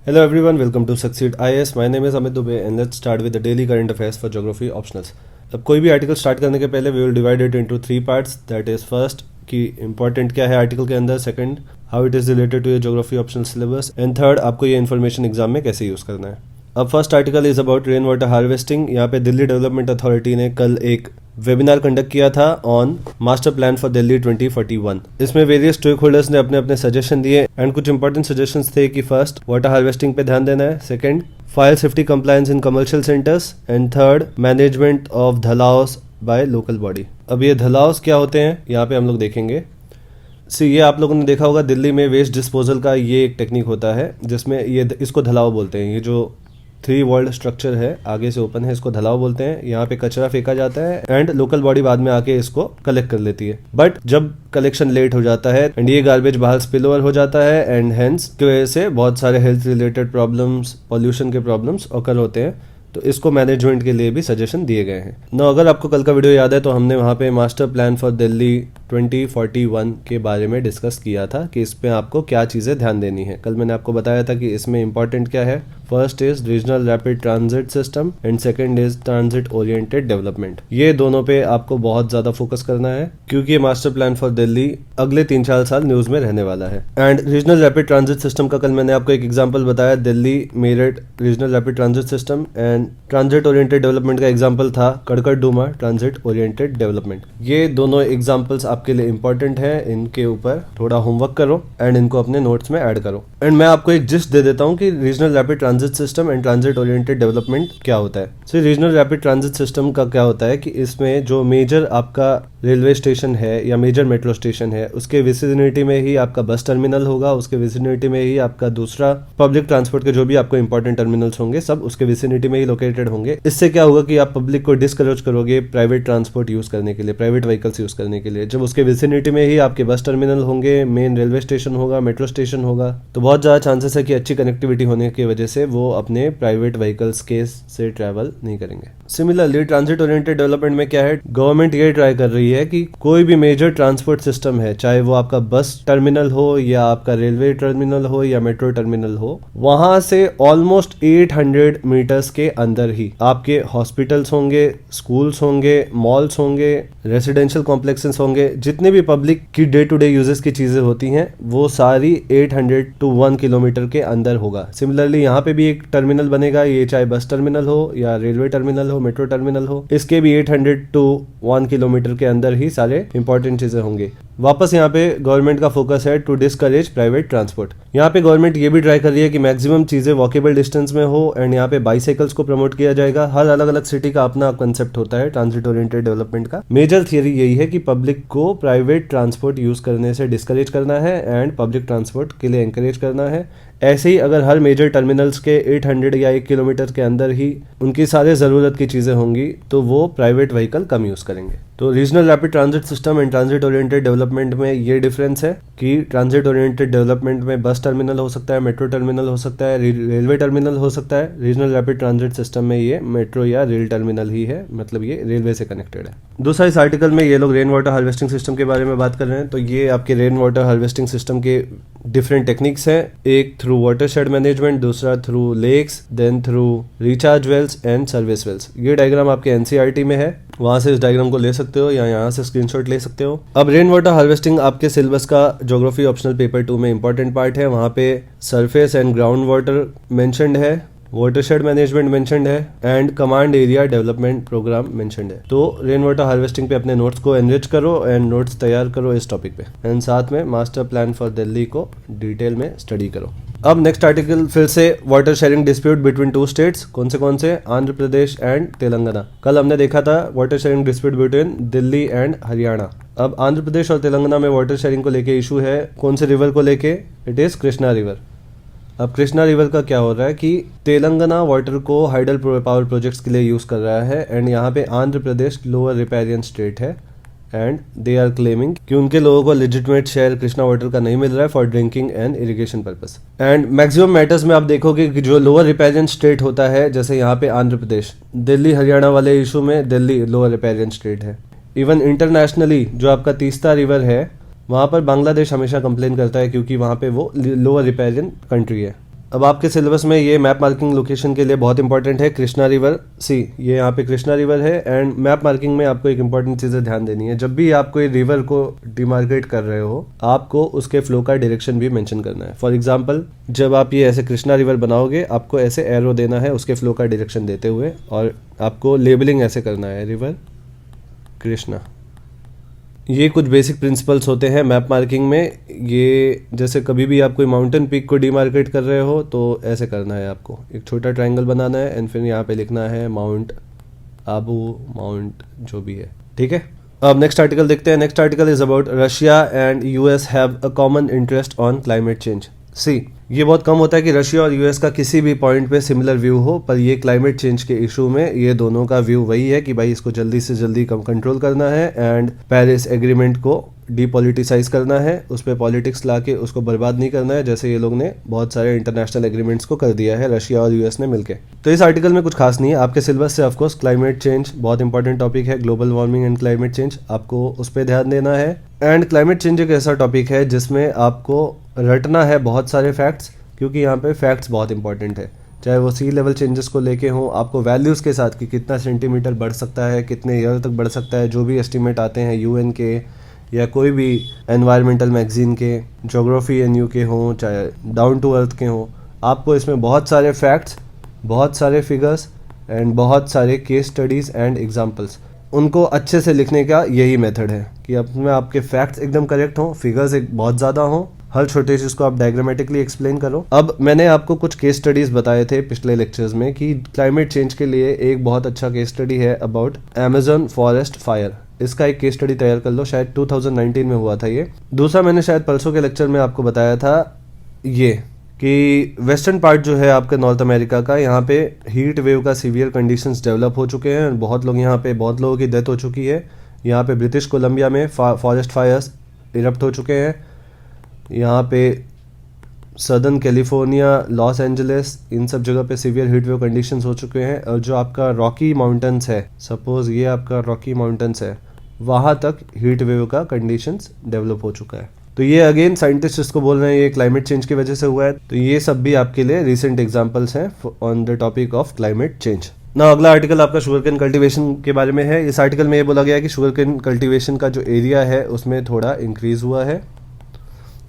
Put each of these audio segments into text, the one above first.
Hello everyone, welcome to Succeed IAS. My name is Amit Dubey and let's start with the daily current affairs for geography optionals. अब कोई भी article start करने के पहले we will divide it into 3 parts. That is first कि important क्या है article के अंदर, second how it is related to your geography optional syllabus, and third आपको ये इन्फॉर्मेशन एग्जाम में कैसे यूज करना है. अब first article is about rain water harvesting. यहाँ पे दिल्ली डेवलपमेंट अथॉरिटी ने कल एक वेबिनार कंडक्ट किया था on master plan for Delhi 2041. इसमें वेरियस स्टेक होल्डर्स ने अपने अपने सजेशन दिए एंड कुछ इंपॉर्टेंट सजेशंस थे कि फर्स्ट वाटर हार्वेस्टिंग पे ध्यान देना है, second fire safety compliance in commercial centres, and third management of धलाउस बाय लोकल बॉडी. अब ये धलाउस क्या होते हैं यहाँ पे हम लोग देखेंगे. ये आप लोगों ने देखा होगा दिल्ली में वेस्ट डिस्पोजल का ये एक टेक्निक होता है जिसमें ये इसको धलाव बोलते हैं. ये जो 3 वर्ल्ड स्ट्रक्चर है आगे से ओपन है, इसको धलाव बोलते हैं. यहाँ पे कचरा फेंका जाता है एंड लोकल बॉडी बाद में आके इसको कलेक्ट कर लेती है. बट जब कलेक्शन लेट हो जाता है एंड ये गार्बेज बाहर स्पिल ओवर हो जाता है एंड हेंस की वजह से बहुत सारे हेल्थ रिलेटेड प्रॉब्लम्स, पॉल्यूशन के प्रॉब्लम्स ऑकर होते हैं. तो इसको मैनेजमेंट के लिए भी सजेशन दिए गए हैं. ना अगर आपको कल का वीडियो याद है तो हमने वहाँ पे मास्टर प्लान फॉर दिल्ली 2041 के बारे में डिस्कस किया था कि इसमें आपको क्या चीज़ें ध्यान देनी है. कल मैंने आपको बताया था कि इसमें इंपॉर्टेंट क्या है. First is regional rapid transit system and second is transit oriented development. ये दोनों पे आपको बहुत ज्यादा फोकस करना है क्योंकि ये मास्टर प्लान फॉर दिल्ली अगले 3-4 साल न्यूज में रहने वाला है. And regional rapid transit system का कल मैंने आपको एक एग्जाम्पल बताया, Delhi Meerut regional rapid transit system, and transit oriented development का एग्जाम्पल था कड़कड़ डूमा ट्रांजिट ओरिएंटेड डेवलपमेंट. ये दोनों एग्जाम्पल्स आपके लिए इंपॉर्टेंट है. इनके ऊपर थोड़ा होमवर्क करो एंड इनको अपने नोट्स में ऐड करो. एंड मैं आपको एक जिस्ट दे देता हूँ कि regional rapid transit system and transit oriented development क्या होता है. रीजनल रैपिड ट्रांजिट सिस्टम का क्या होता है कि इसमें जो मेजर आपका रेलवे स्टेशन है या मेजर मेट्रो स्टेशन है उसके विसिनिटी में ही आपका बस टर्मिनल होगा, उसके विसिनिटी में ही आपका दूसरा पब्लिक ट्रांसपोर्ट के जो भी आपको इंपॉर्टेंट टर्मिनल्स होंगे सब उसके विसिनिटी में ही लोकेटेड होंगे. इससे क्या होगा कि आप पब्लिक को डिस्करेज करोगे प्राइवेट ट्रांसपोर्ट यूज करने के लिए, प्राइवेट व्हीकल्स यूज करने के लिए. जब उसके विसिनिटी में ही आपके बस टर्मिनल होंगे, मेन रेलवे स्टेशन होगा, मेट्रो स्टेशन होगा, तो बहुत ज्यादा चांसेस है कि अच्छी कनेक्टिविटी होने की वजह से वो अपने प्राइवेट व्हीकल्स के से ट्रैवल नहीं करेंगे. सिमिलरली ट्रांजिट ओरिएंटेड डेवलपमेंट में क्या है, गवर्नमेंट ये ट्राई कर रही है कि कोई भी मेजर ट्रांसपोर्ट सिस्टम है, चाहे वो आपका बस टर्मिनल हो या आपका रेलवे टर्मिनल हो या मेट्रो टर्मिनल हो, वहां से ऑलमोस्ट 800 मीटर्स के अंदर ही आपके हॉस्पिटल्स होंगे, स्कूल्स होंगे, मॉल्स होंगे, रेसिडेंशियल कॉम्प्लेक्सेस होंगे, जितने भी पब्लिक की डे टू डे यूजेस की चीजें होती हैं वो सारी 800 to 1 किलोमीटर के अंदर होगा. सिमिलरली यहाँ पे भी एक टर्मिनल बनेगा, ये चाहे बस टर्मिनल हो या रेलवे टर्मिनल हो, मेट्रो टर्मिनल हो, इसके भी 800 to 1 किलोमीटर के अंदर ही सारे इंपॉर्टेंट चीजें होंगे. वापस यहाँ पे गवर्नमेंट का फोकस है टू डिस्करेज प्राइवेट ट्रांसपोर्ट. यहाँ पे गवर्नमेंट ये भी ट्राई कर रही है कि मैक्सिमम चीजें वॉकेबल डिस्टेंस में हो एंड यहाँ पे बाइसाइकिल्स को प्रमोट किया जाएगा. हर अलग अलग सिटी का अपना कंसेप्ट होता है ट्रांजिट ओरिएंटेड डेवलपमेंट का. मेजर थियरी यही है कि पब्लिक को प्राइवेट ट्रांसपोर्ट यूज करने से डिस्करेज करना है एंड पब्लिक ट्रांसपोर्ट के लिए एंकरेज करना है. ऐसे ही अगर हर मेजर टर्मिनल्स के 800 या 1 किलोमीटर के अंदर ही उनकी सारे ज़रूरत की चीज़ें होंगी तो वो प्राइवेट व्हीकल कम यूज़ करेंगे. तो regional rapid transit system and transit oriented development में ये डिफरेंस है कि ट्रांजिट ओरिएंटेड डेवलपमेंट में बस टर्मिनल हो सकता है, मेट्रो टर्मिनल हो सकता है, रेलवे टर्मिनल हो सकता है. रीजनल रैपिड ट्रांजिट सिस्टम में ये मेट्रो या रेल टर्मिनल ही है, मतलब ये रेलवे से कनेक्टेड है. दूसरा, इस आर्टिकल में ये लोग रेन वाटर हार्वेस्टिंग सिस्टम के बारे में बात कर रहे हैं. तो ये आपके रेन वाटर हार्वेस्टिंग सिस्टम के डिफरेंट टेक्निक्स हैं. एक थ्रू वाटरशेड मैनेजमेंट, दूसरा through lakes, then through recharge wells and service wells. ये डायग्राम आपके एनसीईआरटी में है, वहां से इस डायग्राम को ले सकते हो या यहाँ से स्क्रीनशॉट ले सकते हो. अब रेन वाटर हार्वेस्टिंग आपके सिलेबस का ज्योग्राफी ऑप्शनल पेपर 2 में इंपॉर्टेंट पार्ट है. वहाँ पे surface and ground water mentioned है, वाटरशेड मैनेजमेंट मेंशन्ड है and command area development programme mentioned है. तो रेन वाटर हार्वेस्टिंग पे अपने नोट्स को एनरिच करो एंड नोट्स तैयार करो इस टॉपिक पे, एंड साथ में मास्टर प्लान फॉर दिल्ली को डिटेल में स्टडी करो. अब नेक्स्ट आर्टिकल फिर से water sharing dispute between 2 states. कौन से आंध्र प्रदेश एंड तेलंगाना. कल हमने देखा था water sharing dispute between Delhi and Haryana. अब आंध्र प्रदेश और तेलंगाना में वाटर शेयरिंग को लेके इशू है. कौन से रिवर को लेके? It is Krishna river. अब कृष्णा रिवर का क्या हो रहा है कि तेलंगाना वाटर को हाइडल पावर प्रोजेक्ट्स के लिए यूज कर रहा है एंड यहाँ पे Andhra Pradesh lower riparian state है एंड दे आर क्लेमिंग कि उनके लोगों को लेजिटिमेट शेयर कृष्णा वाटर का नहीं मिल रहा है for drinking and irrigation purpose. And maximum matters में आप देखोगे कि जो लोअर रिपेरियन स्टेट होता है, जैसे यहाँ पे आंध्र प्रदेश, दिल्ली हरियाणा वाले इशू में दिल्ली लोअर रिपेरियन स्टेट है. इवन इंटरनेशनली जो आपका तीस्ता रिवर है वहाँ पर बांग्लादेश हमेशा कंप्लेन करता है क्योंकि वहाँ पे वो लोअर रिपेरियन कंट्री है. अब आपके सिलेबस में ये मैप मार्किंग लोकेशन के लिए बहुत इंपॉर्टेंट है कृष्णा रिवर। सी ये यहाँ पे कृष्णा रिवर है एंड मैप मार्किंग में आपको एक इंपॉर्टेंट चीज़ें ध्यान देनी है। जब भी आप कोई रिवर को डिमार्केट कर रहे हो आपको उसके फ्लो का डायरेक्शन भी मेंशन करना है। फॉर एग्जांपल जब आप ये ऐसे कृष्णा रिवर बनाओगे आपको ऐसे एरो देना है उसके फ्लो का डायरेक्शन देते हुए, और आपको लेबलिंग ऐसे करना है रिवर कृष्णा। ये कुछ बेसिक प्रिंसिपल्स होते हैं मैप मार्किंग में। ये जैसे कभी भी आप कोई माउंटेन पीक को डिमार्केट कर रहे हो तो ऐसे करना है, आपको एक छोटा ट्रायंगल बनाना है एंड फिर यहाँ पे लिखना है माउंट आबू, माउंट जो भी है, ठीक है। अब नेक्स्ट आर्टिकल देखते हैं। Next article is about Russia and US have a common interest on climate change. See ये बहुत कम होता है कि रशिया और यूएस का किसी भी पॉइंट पे सिमिलर व्यू हो, पर ये क्लाइमेट चेंज के इशू में ये दोनों का व्यू वही है कि भाई इसको जल्दी से जल्दी कम कंट्रोल करना है एंड पेरिस एग्रीमेंट को डीपॉलिटिसाइज करना है, उस पर पॉलिटिक्स लाके उसको बर्बाद नहीं करना है, जैसे ये लोग ने बहुत सारे इंटरनेशनल एग्रीमेंट्स को कर दिया है रशिया और यूएस ने मिलकर। तो इस आर्टिकल में कुछ खास नहीं है। आपके सिलेबस से ऑफकोर्स क्लाइमेट चेंज बहुत इंपॉर्टेंट टॉपिक है, global warming and climate change, आपको उस पर ध्यान देना है। एंड क्लाइमेट चेंज एक ऐसा टॉपिक है जिसमें आपको रटना है बहुत सारे फैक्ट्स, क्योंकि यहाँ पे फैक्ट्स बहुत इंपॉर्टेंट है, चाहे वो सी लेवल चेंजेस को लेके हों, आपको वैल्यूज़ के साथ कि कितना सेंटीमीटर बढ़ सकता है, कितने ईयर तक बढ़ सकता है, जो भी एस्टिमेट आते हैं यूएन के या कोई भी एनवायरमेंटल मैगजीन के, ज्योग्राफी एनयू के हों, चाहे डाउन टू अर्थ के हों, आपको इसमें बहुत सारे फैक्ट्स, बहुत सारे फिगर्स एंड बहुत सारे केस स्टडीज़ एंड एग्जाम्पल्स, उनको अच्छे से लिखने का यही मेथड है कि अपने आपके फैक्ट्स एकदम करेक्ट हों, फिगर्स एक बहुत ज़्यादा हों, हर छोटे चीज़ को आप डायग्रामेटिकली एक्सप्लेन करो। अब मैंने आपको कुछ केस स्टडीज़ बताए थे पिछले लेक्चर्स में कि क्लाइमेट चेंज के लिए एक बहुत अच्छा केस स्टडी है अबाउट अमेजन फॉरेस्ट फायर। इसका एक केस स्टडी तैयार कर लो, शायद 2019 में हुआ था ये। दूसरा मैंने शायद परसों के लेक्चर में आपको बताया था ये कि वेस्टर्न पार्ट जो है आपके नॉर्थ अमेरिका का, यहाँ पे हीट वेव का सीवियर कंडीशंस डेवलप हो चुके हैं, बहुत लोगों की डेथ हो चुकी है। यहाँ पे ब्रिटिश कोलंबिया में फॉरेस्ट फायर्स इरप्ट हो चुके हैं, यहाँ पे सदर्न कैलिफोर्निया, लॉस एंजलिस, इन सब जगह पे सीवियर हीट वेव कंडीशंस हो चुके हैं। और जो आपका रॉकी माउंटेन्स है, सपोज ये आपका रॉकी माउंटेन्स है, वहाँ तक हीट वेव का कंडीशंस डेवलप हो चुका है। तो ये अगेन साइंटिस्ट इसको बोल रहे हैं ये क्लाइमेट चेंज की वजह से हुआ है। तो ये सब भी आपके लिए रिसेंट एग्जाम्पल्स हैं on the topic of climate change. ना अगला आर्टिकल आपका शुगर केन कल्टीवेशन के बारे में है। इस आर्टिकल में ये बोला गया है कि शुगर केन कल्टीवेशन का जो एरिया है उसमें थोड़ा इंक्रीज हुआ है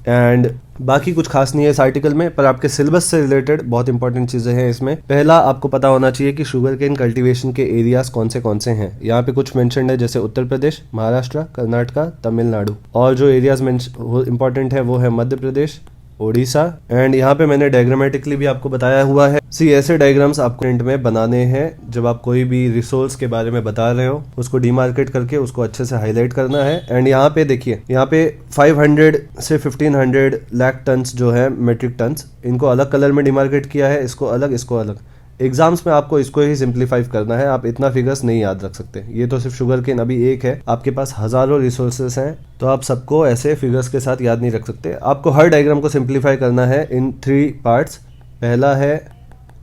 एंड बाकी कुछ खास नहीं है इस आर्टिकल में, पर आपके सिलेबस से रिलेटेड बहुत इंपॉर्टेंट चीज़ें हैं इसमें। पहला आपको पता होना चाहिए कि शुगर केन कल्टीवेशन के एरियाज कौन से हैं। यहाँ पे कुछ मेंशन्ड है जैसे उत्तर प्रदेश, महाराष्ट्र, कर्नाटका, तमिलनाडु, और जो एरियाज इंपॉर्टेंट है वो है मध्य प्रदेश, ओडिशा। एंड यहाँ पे मैंने डायग्रामेटिकली भी आपको बताया हुआ है। ऐसे डायग्राम्स आपको एंड में बनाने हैं जब आप कोई भी रिसोर्स के बारे में बता रहे हो, उसको डिमार्केट करके उसको अच्छे से हाईलाइट करना है। एंड यहाँ पे देखिए, यहाँ पे 500 से 1500 लाख टन्स जो है मेट्रिक टन्स, इनको अलग कलर में डिमार्केट किया है, इसको अलग, इसको अलग। एग्जाम्स में आपको इसको ही सिंप्लीफाई करना है, आप इतना फिगर्स नहीं याद रख सकते। ये तो सिर्फ शुगर केन अभी एक है, आपके पास हजारों रिसोर्सेस हैं, तो आप सबको ऐसे फिगर्स के साथ याद नहीं रख सकते। आपको हर डायग्राम को सिंप्लीफाई करना है इन 3 पार्ट्स। पहला है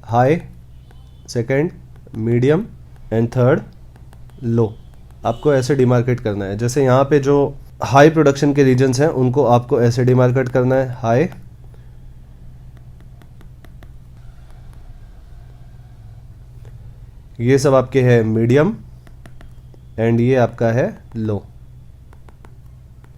high, second medium and third लो। आपको ऐसे डिमार्केट करना है। जैसे यहाँ पे जो हाई प्रोडक्शन के रीजन्स हैं उनको आपको ऐसे डिमार्केट करना है, हाई, ये सब आपके है मीडियम एंड ये आपका है लो,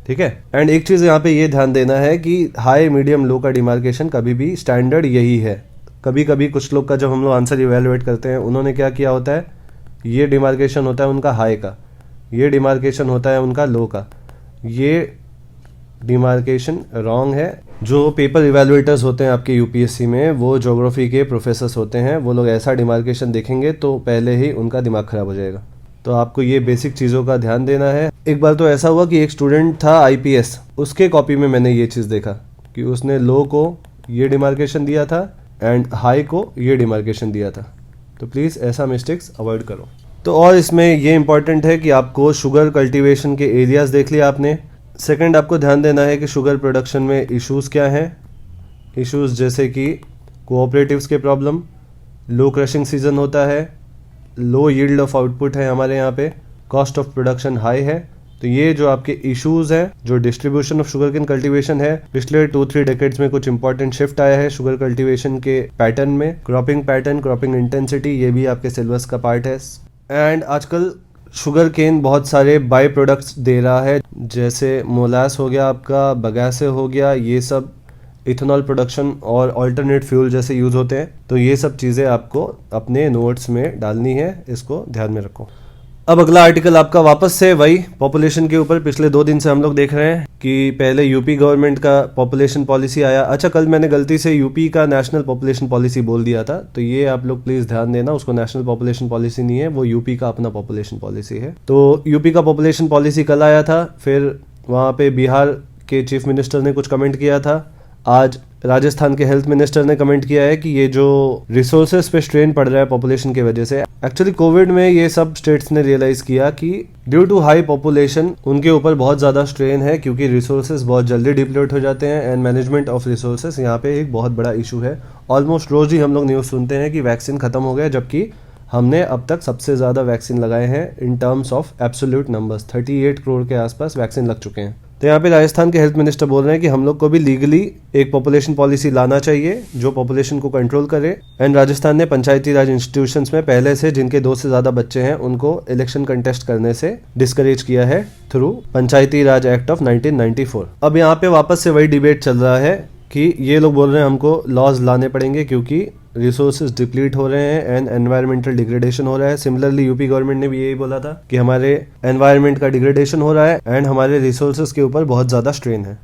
ठीक है। एंड एक चीज़ यहाँ पे ये ध्यान देना है कि हाई, मीडियम, लो का डिमार्केशन कभी भी स्टैंडर्ड यही है। कभी कभी कुछ लोग का जब हम लोग आंसर इवेलुएट करते हैं, उन्होंने क्या किया होता है, ये डिमार्केशन होता है उनका हाई का, ये डिमार्केशन होता है उनका लो का। ये डिमार्केशन रॉन्ग है। जो पेपर इवेलुएटर्स होते हैं आपके यूपीएससी में, वो ज्योग्राफी के प्रोफेसर्स होते हैं, वो लोग ऐसा डिमार्केशन देखेंगे तो पहले ही उनका दिमाग खराब हो जाएगा। तो आपको ये बेसिक चीज़ों का ध्यान देना है। एक बार तो ऐसा हुआ कि एक स्टूडेंट था आईपीएस, उसके कॉपी में मैंने ये चीज़ देखा कि उसने लो को ये डिमार्केशन दिया था एंड हाई को ये डिमार्केशन दिया था। तो प्लीज़ ऐसा मिस्टेक्स अवॉइड करो। तो और इसमें ये इंपॉर्टेंट है कि आपको शुगर कल्टीवेशन के एरियाज़ देख लिया आपने। सेकंड, आपको ध्यान देना है कि शुगर प्रोडक्शन में इश्यूज़ क्या हैं। इश्यूज़ जैसे कि कोऑपरेटिव्स के प्रॉब्लम, लो क्रशिंग सीजन होता है, लो यील्ड ऑफ आउटपुट है हमारे यहाँ पे, कॉस्ट ऑफ प्रोडक्शन हाई है, तो ये जो आपके इश्यूज हैं, जो distribution of sugar cane cultivation है, पिछले 2-3 डेकेड्स में कुछ इंपॉर्टेंट शिफ्ट आया है शुगर कल्टीवेशन के पैटर्न में, क्रॉपिंग पैटर्न, क्रॉपिंग इंटेंसिटी, ये भी आपके सिलेबस का पार्ट है। एंड आजकल शुगर केन बहुत सारे बाई प्रोडक्ट्स दे रहा है, जैसे मोलास हो गया आपका, बगासे हो गया, ये सब इथेनॉल प्रोडक्शन और अल्टरनेट फ्यूल जैसे यूज होते हैं। तो ये सब चीज़ें आपको अपने नोट्स में डालनी है, इसको ध्यान में रखो। अब अगला आर्टिकल आपका वापस से वही पॉपुलेशन के ऊपर। पिछले 2 दिन से हम लोग देख रहे हैं कि पहले यूपी गवर्नमेंट का पॉपुलेशन पॉलिसी आया। अच्छा, कल मैंने गलती से यूपी का नेशनल पॉपुलेशन पॉलिसी बोल दिया था, तो ये आप लोग प्लीज़ ध्यान देना, उसको नेशनल पॉपुलेशन पॉलिसी नहीं है, वो यूपी का अपना पॉपुलेशन पॉलिसी है। तो यूपी का पॉपुलेशन पॉलिसी कल आया था, फिर वहाँ पे बिहार के चीफ मिनिस्टर ने कुछ कमेंट किया था। आज राजस्थान के हेल्थ मिनिस्टर ने कमेंट किया है कि ये जो रिसोर्सेज पे स्ट्रेन पड़ रहा है पॉपुलेशन की वजह से, एक्चुअली कोविड में ये सब स्टेट्स ने रियलाइज किया कि ड्यू टू हाई पॉपुलेशन उनके ऊपर बहुत ज़्यादा स्ट्रेन है, क्योंकि रिसोर्सेज बहुत जल्दी डिप्लीट हो जाते हैं एंड मैनेजमेंट ऑफ रिसोर्सेज यहाँ पे एक बहुत बड़ा इशू है। ऑलमोस्ट रोज ही हम लोग न्यूज़ सुनते हैं कि वैक्सीन खत्म हो गया, जबकि हमने अब तक सबसे ज़्यादा वैक्सीन लगाए हैं in terms of absolute numbers. 38 crore के आसपास वैक्सीन लग चुके हैं। तो यहाँ पे राजस्थान के हेल्थ मिनिस्टर बोल रहे हैं कि हम लोग को भी लीगली एक पॉपुलेशन पॉलिसी लाना चाहिए जो पॉपुलेशन को कंट्रोल करे। एंड राजस्थान ने पंचायती राज इंस्टीट्यूशंस में पहले से जिनके 2 से ज़्यादा बच्चे हैं उनको इलेक्शन कंटेस्ट करने से डिस्करेज किया है through Panchayati Raj act of 1994। अब यहाँ पे वापस से वही डिबेट चल रहा है कि ये लोग बोल रहे हैं हमको लॉज लाने पड़ेंगे क्योंकि रिसोर्सेज डिप्लीट हो रहे हैं एंड एनवायरमेंटल डिग्रेडेशन हो रहा है। सिमिलरली यूपी गवर्नमेंट ने भी यही बोला था कि हमारे एनवायरमेंट का डिग्रेडेशन हो रहा है एंड हमारे रिसोर्सेज के ऊपर बहुत ज़्यादा स्ट्रेन है।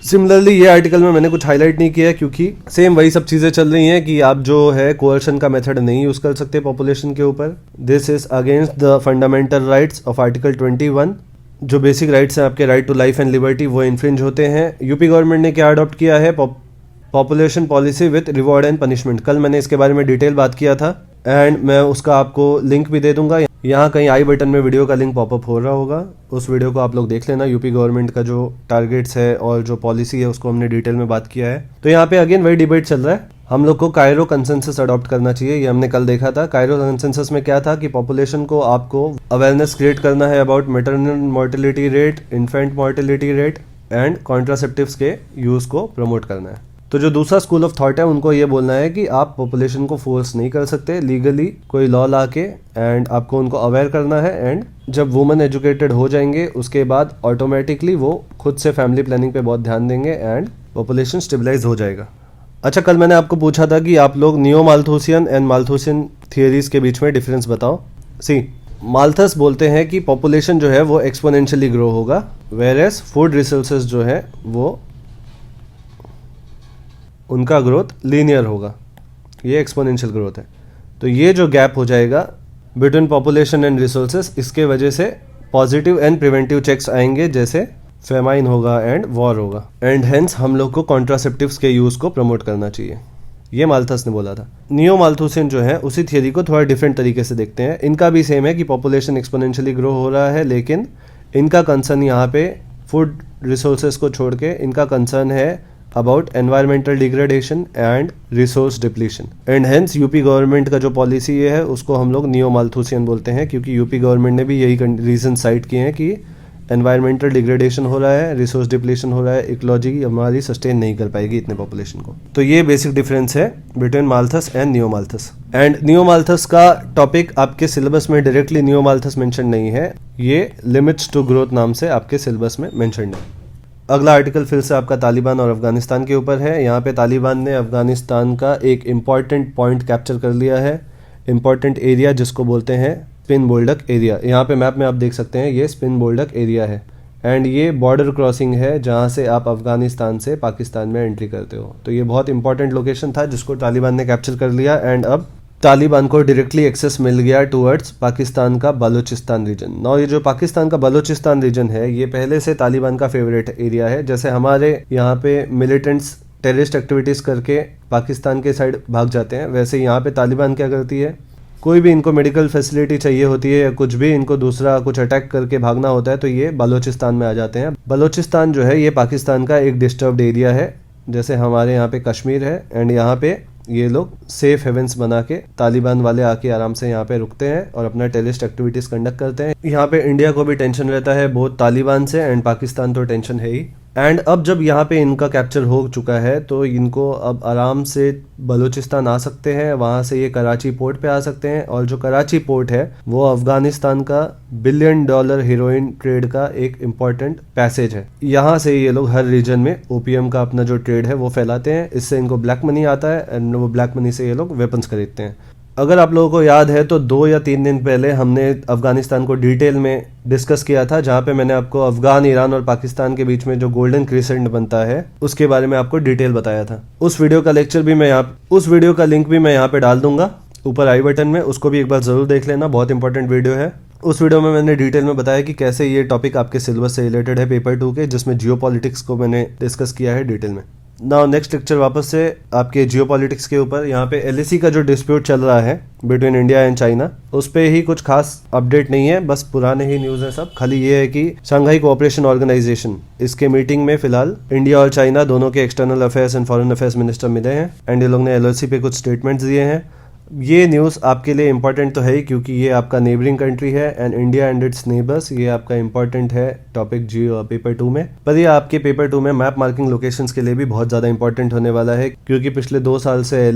सिमिलरली ये आर्टिकल में मैंने कुछ हाईलाइट नहीं किया है क्योंकि सेम वही सब चीज़ें चल रही हैं कि आप जो है कोअर्शन का मेथड नहीं यूज़ कर सकते पॉपुलेशन के ऊपर। This is against the fundamental rights of article 21। जो बेसिक राइट्स हैं आपके, right to life and liberty, वो इन्फ्रिंज होते हैं। यूपी गवर्नमेंट ने क्या अडॉप्ट किया है, population policy with reward and punishment. कल मैंने इसके बारे में डिटेल बात किया था एंड मैं उसका आपको लिंक भी दे दूंगा। यहाँ कहीं आई बटन में वीडियो का लिंक पॉपअप हो रहा होगा, उस वीडियो को आप लोग देख लेना। यूपी गवर्नमेंट का जो टारगेट्स है और जो पॉलिसी है उसको हमने डिटेल में बात किया है। तो यहाँ पे अगेन वही डिबेट चल रहा है, हम लोग को कायरो कंसेंसस अडॉप्ट करना चाहिए। ये हमने कल देखा था। कायरो कंसेंसस में क्या था कि पॉपुलेशन को आपको अवेयरनेस क्रिएट करना है about maternal mortality rate, infant mortality rate and contraceptives के यूज़ को प्रमोट करना है। तो जो दूसरा स्कूल ऑफ थॉट है उनको ये बोलना है कि आप पॉपुलेशन को फोर्स नहीं कर सकते लीगली कोई लॉ ला के, एंड आपको उनको अवेयर करना है। एंड जब वुमेन एजुकेटेड हो जाएंगे उसके बाद ऑटोमेटिकली वो खुद से फैमिली प्लानिंग पे बहुत ध्यान देंगे एंड पॉपुलेशन स्टेबलाइज हो जाएगा। अच्छा, कल मैंने आपको पूछा था कि आप लोग neo Malthusian and Malthusian theories के बीच में डिफरेंस बताओ। माल्थस बोलते हैं कि पॉपुलेशन जो है वो एक्सपोनेंशियली ग्रो होगा, वेयरएज फूड रिसोर्सेज जो है वो उनका ग्रोथ लीनियर होगा, ये एक्सपोनेंशियल ग्रोथ है। तो ये जो गैप हो जाएगा बिटवीन पॉपुलेशन एंड रिसोर्सेज, इसके वजह से पॉजिटिव एंड प्रिवेंटिव चेक्स आएंगे, जैसे फेमाइन होगा एंड वॉर होगा, एंड हेंस हम लोग को कॉन्ट्रासेप्टिव्स के यूज़ को प्रमोट करना चाहिए। ये माल्थस ने बोला था। नियो माल्थुसियन जो है उसी थियरी को थोड़ा डिफरेंट तरीके से देखते हैं। इनका भी सेम है कि पॉपुलेशन एक्सपोनेंशियली ग्रो हो रहा है, लेकिन इनका कंसर्न यहाँ पे फूड रिसोर्सेज को छोड़ के इनका कंसर्न है about environmental degradation and resource depletion. And hence UP government का जो पॉलिसी ये है उसको हम लोग नियो माल्थुसियन बोलते हैं, क्योंकि यूपी गवर्नमेंट ने भी यही रीजन साइट किए हैं कि एनवायरमेंटल डिग्रेडेशन हो रहा है, रिसोर्स डिप्लीशन हो रहा है, इकोलॉजी हमारी सस्टेन नहीं कर पाएगी इतने पॉपुलेशन को। तो ये बेसिक डिफरेंस है between Malthus and neo Malthus. And neo Malthus का टॉपिक आपके सिलेबस में डायरेक्टली नियो माल्थस मेंशन नहीं है, ये लिमिट्स टू ग्रोथ नाम से आपके सिलेबस में मेंशन है। अगला आर्टिकल फिर से आपका तालिबान और अफगानिस्तान के ऊपर है। यहाँ पे तालिबान ने अफगानिस्तान का एक इम्पॉर्टेंट पॉइंट कैप्चर कर लिया है, इम्पॉर्टेंट एरिया जिसको बोलते हैं स्पिन बोल्डक एरिया। यहाँ पे मैप में आप देख सकते हैं ये स्पिन बोल्डक एरिया है एंड ये बॉर्डर क्रॉसिंग है जहाँ से आप अफगानिस्तान से पाकिस्तान में एंट्री करते हो। तो ये बहुत इंपॉर्टेंट लोकेशन था जिसको तालिबान ने कैप्चर कर लिया एंड अब तालिबान को डायरेक्टली एक्सेस मिल गया टूवर्ड्स पाकिस्तान का बलूचिस्तान रीजन। नाउ ये जो पाकिस्तान का बलूचिस्तान रीजन है ये पहले से तालिबान का फेवरेट एरिया है। जैसे हमारे यहाँ पे मिलिटेंट्स टेररिस्ट एक्टिविटीज़ करके पाकिस्तान के साइड भाग जाते हैं, वैसे यहाँ पे तालिबान क्या करती है, कोई भी इनको मेडिकल फैसिलिटी चाहिए होती है या कुछ भी इनको दूसरा कुछ अटैक करके भागना होता है तो ये बलूचिस्तान में आ जाते हैं। बलूचिस्तान जो है ये पाकिस्तान का एक डिस्टर्ब्ड एरिया है, जैसे हमारे यहाँ पे कश्मीर है एंड यहाँ पे ये लोग सेफ हेवेंस बना के तालिबान वाले आके आराम से यहाँ पे रुकते हैं और अपना टेररिस्ट एक्टिविटीज कंडक्ट करते हैं। यहाँ पे इंडिया को भी टेंशन रहता है बहुत तालिबान से, एंड पाकिस्तान तो टेंशन है ही। एंड अब जब यहाँ पे इनका कैप्चर हो चुका है तो इनको अब आराम से बलूचिस्तान आ सकते हैं, वहाँ से ये कराची पोर्ट पे आ सकते हैं, और जो कराची पोर्ट है वो अफगानिस्तान का $1 बिलियन हेरोइन ट्रेड का एक इम्पॉर्टेंट पैसेज है। यहाँ से ये लोग हर रीजन में ओपीएम का अपना जो ट्रेड है वो फैलाते हैं, इससे इनको ब्लैक मनी आता है एंड वो ब्लैक मनी से ये लोग वेपन्स खरीदते हैं। अगर आप लोगों को याद है तो 2 या 3 दिन पहले हमने अफगानिस्तान को डिटेल में डिस्कस किया था, जहां पे मैंने आपको अफगान, ईरान और पाकिस्तान के बीच में जो गोल्डन क्रिसेंट बनता है उसके बारे में आपको डिटेल बताया था। उस वीडियो का लिंक भी मैं यहाँ पे डाल दूंगा ऊपर आई बटन में, उसको भी एक बार जरूर देख लेना, बहुत इंपॉर्टेंट वीडियो है। उस वीडियो में मैंने डिटेल में बताया कि कैसे ये टॉपिक आपके सिलेबस से रिलेटेड है पेपर 2 के, जिसमें जियोपॉलिटिक्स को मैंने डिस्कस किया है डिटेल में। नाउ नेक्स्ट लेक्चर वापस से आपके जियोपॉलिटिक्स के ऊपर। यहाँ पे एलएसी का जो डिस्प्यूट चल रहा है बिटवीन इंडिया एंड चाइना, उस पे ही कुछ खास अपडेट नहीं है, बस पुराने ही न्यूज़ है सब। खाली ये है कि शंघाई कोऑपरेशन ऑर्गेनाइजेशन इसके मीटिंग में फिलहाल इंडिया और चाइना दोनों के external affairs and foreign affairs minister मिले हैं एंड ये लोग ने एलओसी पे कुछ स्टेटमेंट्स दिए हैं। ये न्यूज़ आपके लिए इंपॉर्टेंट तो है ही, क्योंकि ये आपका नेबरिंग कंट्री है and India and it's neighbours, ये आपका इंपॉर्टेंट है टॉपिक पेपर 2 में। पर ये आपके पेपर 2 में मैप मार्किंग लोकेशंस के लिए भी बहुत ज़्यादा इंपॉर्टेंट होने वाला है, क्योंकि पिछले 2 साल से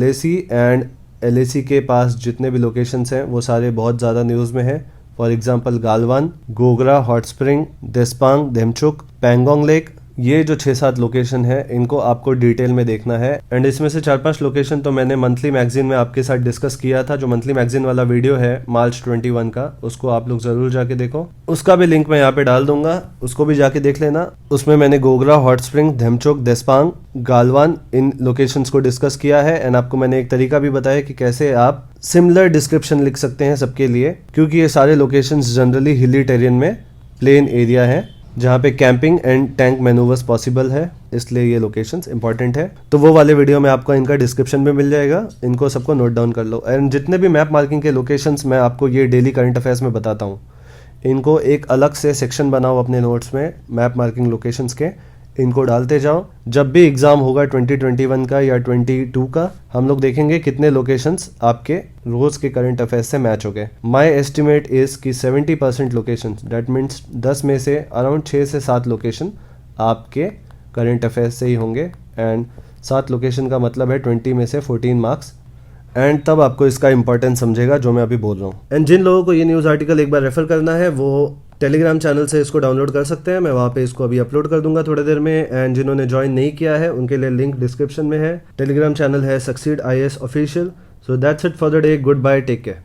एलएसी के पास जितने भी लोकेशंस हैं वो सारे बहुत ज़्यादा न्यूज़ में है। For example Galwan, Gogra, hot spring, Depsang, Demchok, Pangong lake, ये जो 6-7 लोकेशन है इनको आपको डिटेल में देखना है। एंड इसमें से 4-5 लोकेशन तो मैंने मंथली मैगजीन में आपके साथ डिस्कस किया था, जो मंथली मैगजीन वाला वीडियो है मार्च 21 का, उसको आप लोग जरूर जाके देखो, उसका भी लिंक मैं यहाँ पे डाल दूंगा, उसको भी जाके देख लेना। उसमें मैंने गोगरा, हॉट स्प्रिंग, धेमचोक, देस्पांग, गालवान इन लोकेशंस को डिस्कस किया है एंड आपको मैंने एक तरीका भी बताया कि कैसे आप सिमिलर डिस्क्रिप्शन लिख सकते हैं सबके लिए, क्योंकि ये सारे लोकेशंस जनरली हिली टेरियन में प्लेन एरिया है जहाँ पे camping and tank manoeuvres possible है, इसलिए ये लोकेशंस इंपॉर्टेंट है। तो वो वाले वीडियो में आपको इनका डिस्क्रिप्शन में मिल जाएगा, इनको सबको नोट डाउन कर लो। एंड जितने भी मैप मार्किंग के लोकेशंस मैं आपको ये डेली करंट अफेयर्स में बताता हूँ, इनको एक अलग से सेक्शन बनाओ अपने नोट्स में मैप मार्किंग लोकेशंस के, इनको डालते जाओ। जब भी एग्जाम होगा 2021 का या 22 का, हम लोग देखेंगे कितने लोकेशंस आपके रोज के करंट अफेयर्स से मैच हो गए। माय एस्टिमेट इज कि 70% लोकेशंस, दैट मीन्स 10 में से अराउंड 6 से 7 लोकेशन आपके करंट अफेयर्स से ही होंगे, एंड 7 लोकेशन का मतलब है 20 में से 14 मार्क्स, एंड तब आपको इसका इंपॉर्टेंस समझेगा जो मैं अभी बोल रहा हूँ। एंड जिन लोगों को ये न्यूज़ आर्टिकल एक बार रेफर करना है वो टेलीग्राम चैनल से इसको डाउनलोड कर सकते हैं, मैं वहाँ पे इसको अभी अपलोड कर दूंगा थोड़ी देर में। एंड जिन्होंने ज्वाइन नहीं किया है उनके लिए लिंक डिस्क्रिप्शन में है। टेलीग्राम चैनल है succeed IAS official. So that's it for the day, goodbye, take care.